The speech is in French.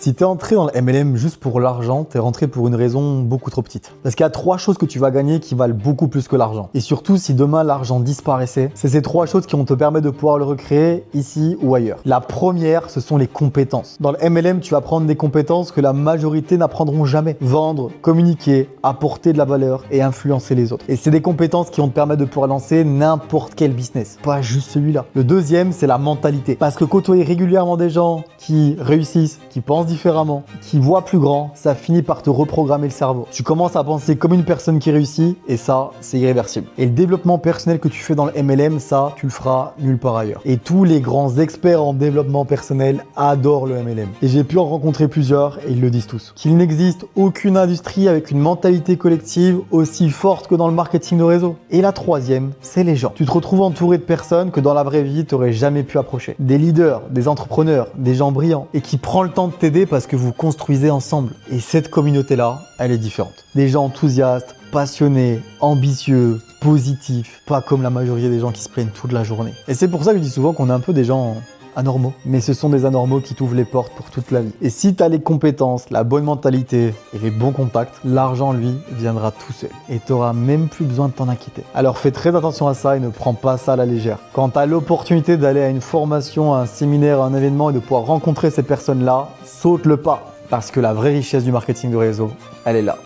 Si tu es entré dans le MLM juste pour l'argent, tu es rentré pour une raison beaucoup trop petite. Parce qu'il y a 3 choses que tu vas gagner qui valent beaucoup plus que l'argent. Et surtout, si demain l'argent disparaissait, c'est ces 3 choses qui vont te permettre de pouvoir le recréer ici ou ailleurs. La première, ce sont les compétences. Dans le MLM, tu vas prendre des compétences que la majorité n'apprendront jamais. Vendre, communiquer, apporter de la valeur et influencer les autres. Et c'est des compétences qui vont te permettre de pouvoir lancer n'importe quel business, pas juste celui-là. Le deuxième, c'est la mentalité. Parce que côtoyer régulièrement des gens qui réussissent, qui pensent différemment, qui voient plus grand, ça finit par te reprogrammer le cerveau. Tu commences à penser comme une personne qui réussit et ça, c'est irréversible. Et le développement personnel que tu fais dans le MLM, ça, tu le feras nulle part ailleurs. Et tous les grands experts en développement personnel adorent le MLM. Et j'ai pu en rencontrer plusieurs et ils le disent tous. Qu'il n'existe aucune industrie avec une mentalité collective aussi forte que dans le marketing de réseau. Et la troisième, c'est les gens. Tu te retrouves entouré de personnes que dans la vraie vie, tu n'aurais jamais pu approcher. Des leaders, des entrepreneurs, des gens brillants et qui prennent le temps de t'aider parce que vous construisez ensemble. Et cette communauté-là, elle est différente. Des gens enthousiastes, passionnés, ambitieux, positifs, pas comme la majorité des gens qui se plaignent toute la journée. Et c'est pour ça que je dis souvent qu'on est un peu des gens anormaux. Mais ce sont des anormaux qui t'ouvrent les portes pour toute la vie. Et si tu as les compétences, la bonne mentalité et les bons contacts, l'argent, lui, viendra tout seul. Et tu n'auras même plus besoin de t'en inquiéter. Alors fais très attention à ça et ne prends pas ça à la légère. Quand tu as l'opportunité d'aller à une formation, à un séminaire, à un événement et de pouvoir rencontrer ces personnes-là, saute le pas. Parce que la vraie richesse du marketing de réseau, elle est là.